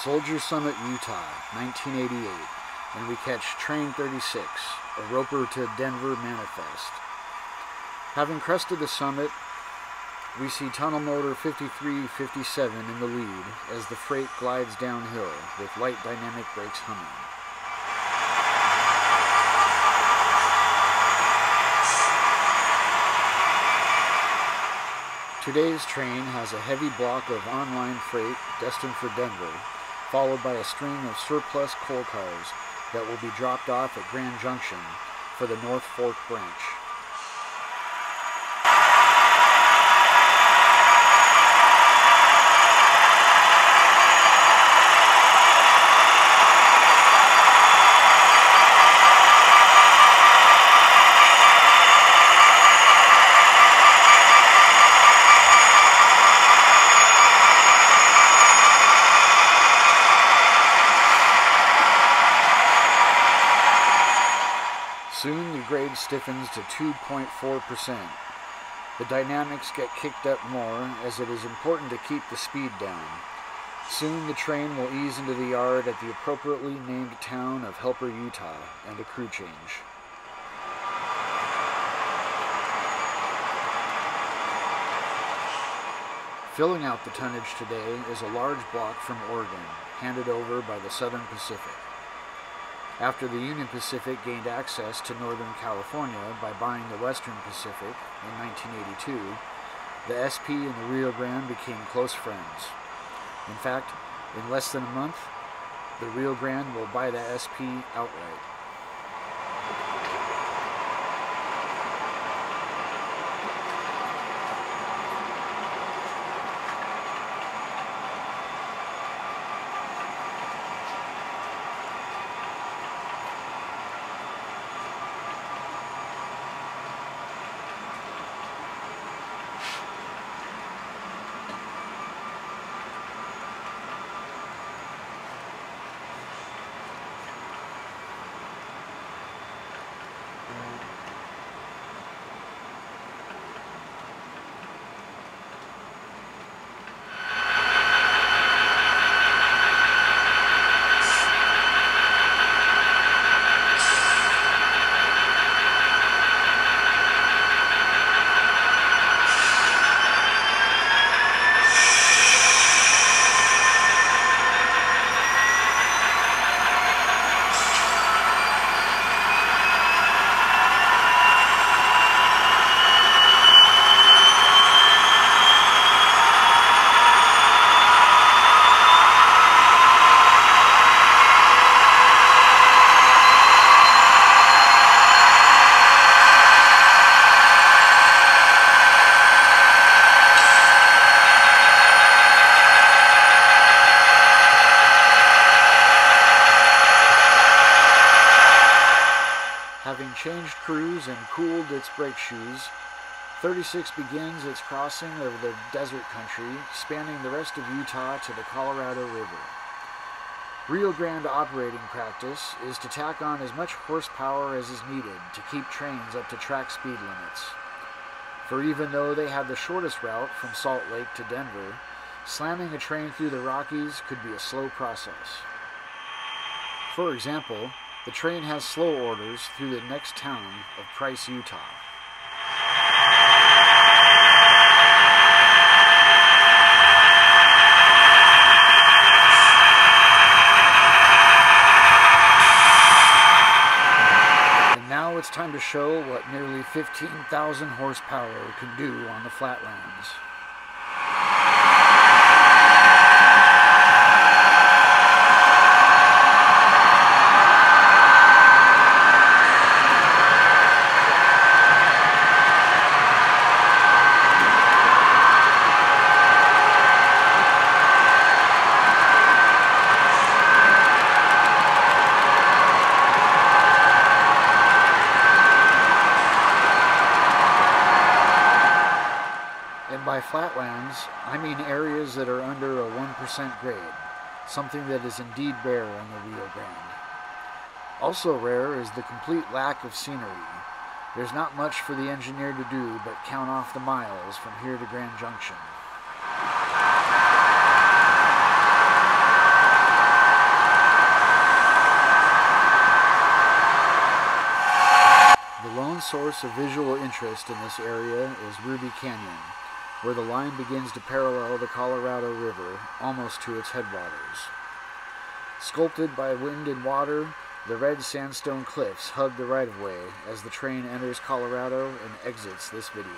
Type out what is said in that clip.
Soldier Summit, Utah, 1988, and we catch Train 36, a Roper to Denver manifest. Having crested the summit, we see tunnel motor 5357 in the lead as the freight glides downhill with light dynamic brakes humming. Today's train has a heavy block of online freight destined for Denver, followed by a string of surplus coal cars that will be dropped off at Grand Junction for the North Fork branch. Soon the grade stiffens to 2.4%. The dynamics get kicked up more as it is important to keep the speed down. Soon the train will ease into the yard at the appropriately named town of Helper, Utah, and a crew change. Filling out the tonnage today is a large block from Oregon, handed over by the Southern Pacific. After the Union Pacific gained access to Northern California by buying the Western Pacific in 1982, the SP and the Rio Grande became close friends. In fact, in less than a month, the Rio Grande will buy the SP outright. Having changed crews and cooled its brake shoes, 36 begins its crossing of the desert country, spanning the rest of Utah to the Colorado River. Rio Grande operating practice is to tack on as much horsepower as is needed to keep trains up to track speed limits. For even though they have the shortest route from Salt Lake to Denver, slamming a train through the Rockies could be a slow process. For example, the train has slow orders through the next town of Price, Utah. And now it's time to show what nearly 15,000 horsepower can do on the flatlands. By flatlands, I mean areas that are under a 1% grade, something that is indeed rare on the Rio Grande. Also rare is the complete lack of scenery. There's not much for the engineer to do but count off the miles from here to Grand Junction. source of visual interest in this area is Ruby Canyon, where the line begins to parallel the Colorado River, almost to its headwaters. Sculpted by wind and water, the red sandstone cliffs hug the right-of-way as the train enters Colorado and exits this video.